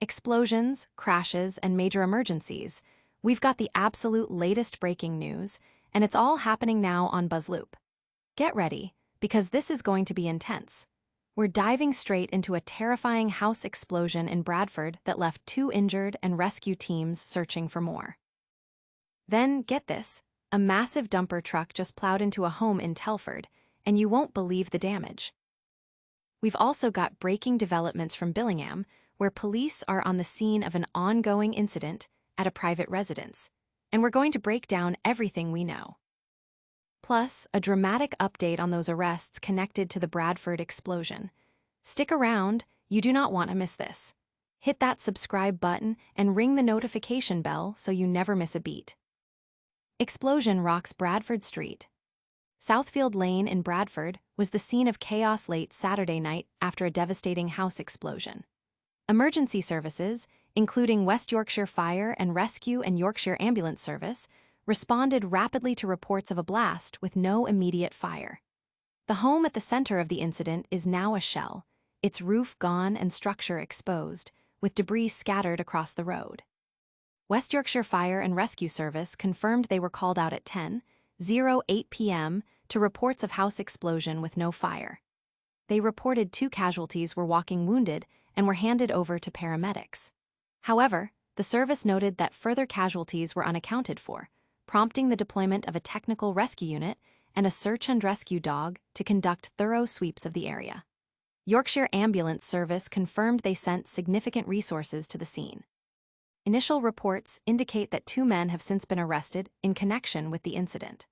Explosions, crashes, and major emergencies. We've got the absolute latest breaking news, and it's all happening now on BuzzLoop. Get ready, because this is going to be intense. We're diving straight into a terrifying house explosion in Bradford that left 2 injured and rescue teams searching for more. Then, get this, a massive dumper truck just plowed into a home in Telford, and you won't believe the damage. We've also got breaking developments from Billingham, where police are on the scene of an ongoing incident at a private residence, and we're going to break down everything we know. Plus, a dramatic update on those arrests connected to the Bradford explosion. Stick around, you do not want to miss this. Hit that subscribe button and ring the notification bell so you never miss a beat. Explosion rocks Bradford Street. Southfield Lane in Bradford was the scene of chaos late Saturday night after a devastating house explosion. Emergency services, including West Yorkshire Fire and Rescue and Yorkshire Ambulance Service, responded rapidly to reports of a blast with no immediate fire. The home at the center of the incident is now a shell, its roof gone and structure exposed, with debris scattered across the road. West Yorkshire Fire and Rescue Service confirmed they were called out at 10:08 p.m. to reports of house explosion with no fire. They reported 2 casualties were walking wounded and were handed over to paramedics. However, the service noted that further casualties were unaccounted for, prompting the deployment of a technical rescue unit and a search and rescue dog to conduct thorough sweeps of the area. Yorkshire Ambulance Service confirmed they sent significant resources to the scene. Initial reports indicate that 2 men have since been arrested in connection with the incident.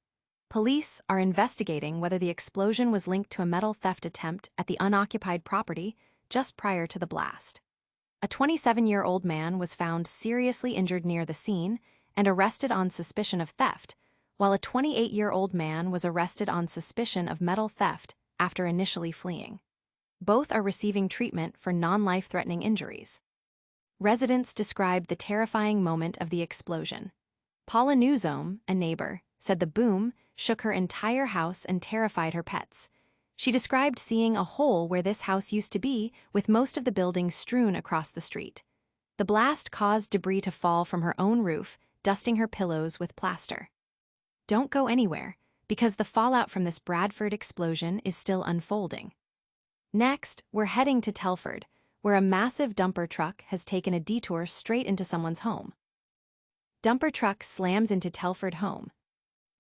Police are investigating whether the explosion was linked to a metal theft attempt at the unoccupied property just prior to the blast. A 27-year-old man was found seriously injured near the scene and arrested on suspicion of theft, while a 28-year-old man was arrested on suspicion of metal theft after initially fleeing. Both are receiving treatment for non-life-threatening injuries. Residents described the terrifying moment of the explosion. Paula Newsome, a neighbor, said the boom shook her entire house and terrified her pets. She described seeing a hole where this house used to be, with most of the building strewn across the street. The blast caused debris to fall from her own roof, dusting her pillows with plaster. Don't go anywhere, because the fallout from this Bradford explosion is still unfolding. Next, we're heading to Telford, where a massive dumper truck has taken a detour straight into someone's home. Dumper truck slams into Telford home.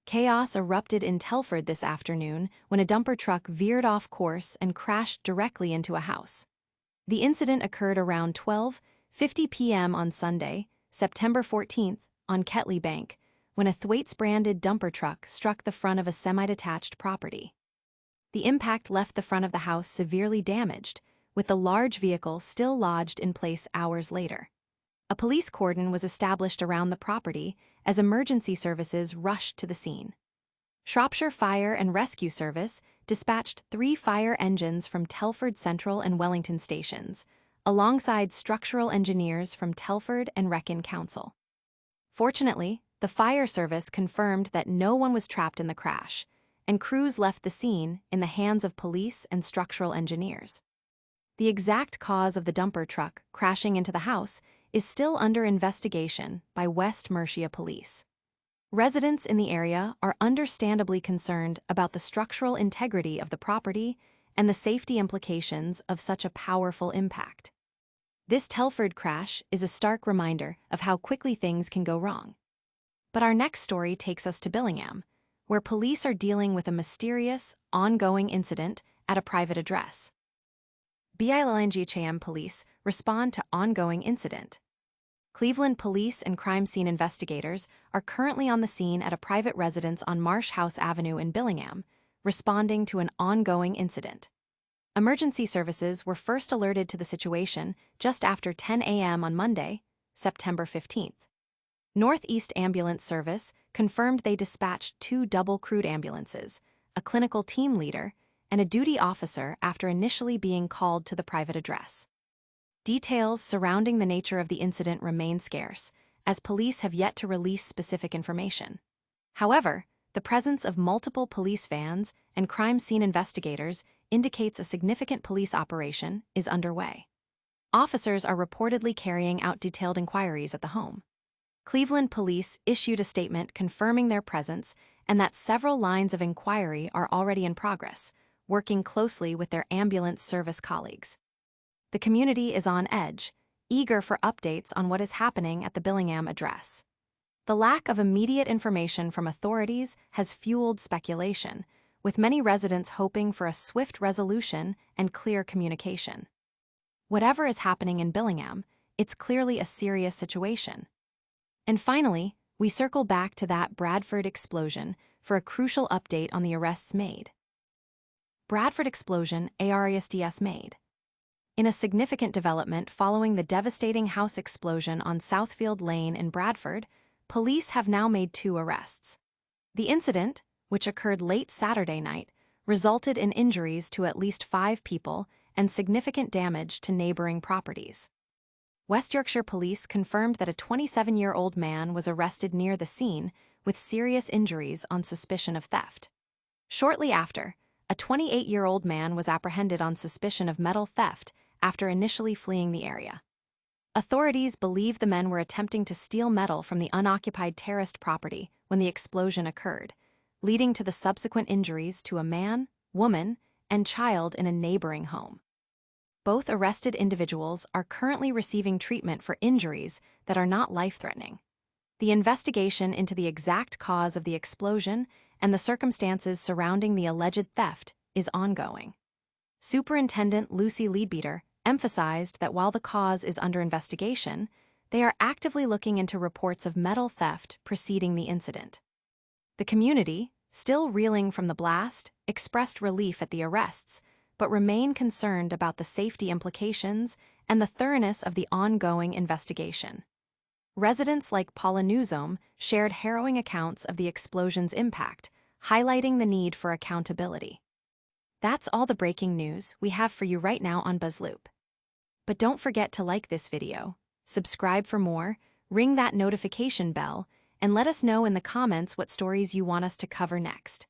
Chaos erupted in Telford this afternoon when a dumper truck veered off course and crashed directly into a house. The incident occurred around 12:50 p.m. on Sunday, September 14th, on Ketley Bank, when a Thwaites-branded dumper truck struck the front of a semi-detached property. The impact left the front of the house severely damaged, with the large vehicle still lodged in place hours later. A police cordon was established around the property as emergency services rushed to the scene. Shropshire Fire and Rescue Service dispatched 3 fire engines from Telford Central and Wellington stations, alongside structural engineers from Telford and Wrekin Council. Fortunately, the fire service confirmed that no one was trapped in the crash, and crews left the scene in the hands of police and structural engineers. The exact cause of the dumper truck crashing into the house is still under investigation by West Mercia Police. Residents in the area are understandably concerned about the structural integrity of the property and the safety implications of such a powerful impact. This Telford crash is a stark reminder of how quickly things can go wrong. But our next story takes us to Billingham, where police are dealing with a mysterious, ongoing incident at a private address. Billingham police respond to ongoing incident. Cleveland police and crime scene investigators are currently on the scene at a private residence on Marsh House Avenue in Billingham, responding to an ongoing incident. Emergency services were first alerted to the situation just after 10 a.m. on Monday, September 15th. Northeast Ambulance Service confirmed they dispatched 2 double-crewed ambulances, a clinical team leader, and a duty officer after initially being called to the private address. Details surrounding the nature of the incident remain scarce, as police have yet to release specific information. However, the presence of multiple police vans and crime scene investigators indicates a significant police operation is underway. officers are reportedly carrying out detailed inquiries at the home. Cleveland police issued a statement confirming their presence and that several lines of inquiry are already in progress, working closely with their ambulance service colleagues. The community is on edge, eager for updates on what is happening at the Billingham address. The lack of immediate information from authorities has fueled speculation, with many residents hoping for a swift resolution and clear communication. Whatever is happening in Billingham, it's clearly a serious situation. And finally, we circle back to that Bradford explosion for a crucial update on the arrests made. Bradford explosion arrests made. In a significant development following the devastating house explosion on Southfield Lane in Bradford, police have now made 2 arrests. The incident, which occurred late Saturday night, resulted in injuries to at least 5 people and significant damage to neighboring properties. West Yorkshire Police confirmed that a 27-year-old man was arrested near the scene with serious injuries on suspicion of theft. Shortly after, a 28-year-old man was apprehended on suspicion of metal theft after initially fleeing the area. Authorities believe the men were attempting to steal metal from the unoccupied terraced property when the explosion occurred, leading to the subsequent injuries to a man, woman, and child in a neighboring home. Both arrested individuals are currently receiving treatment for injuries that are not life-threatening. The investigation into the exact cause of the explosion and the circumstances surrounding the alleged theft is ongoing. Superintendent Lucy Leadbeater emphasized that while the cause is under investigation, they are actively looking into reports of metal theft preceding the incident. The community, still reeling from the blast, expressed relief at the arrests, but remain concerned about the safety implications and the thoroughness of the ongoing investigation. Residents like Paula Newsom shared harrowing accounts of the explosion's impact, highlighting the need for accountability. That's all the breaking news we have for you right now on BuzzLoop. But don't forget to like this video, subscribe for more, ring that notification bell, and let us know in the comments what stories you want us to cover next.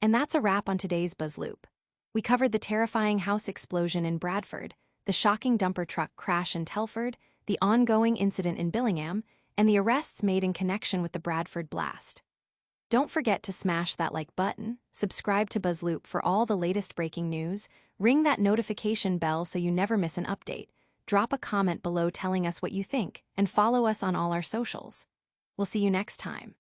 And that's a wrap on today's BuzzLoop. We covered the terrifying house explosion in Bradford, the shocking dumper truck crash in Telford, the ongoing incident in Billingham, and the arrests made in connection with the Bradford blast. Don't forget to smash that like button, subscribe to BuzzLoop for all the latest breaking news, ring that notification bell so you never miss an update, drop a comment below telling us what you think, and follow us on all our socials. We'll see you next time.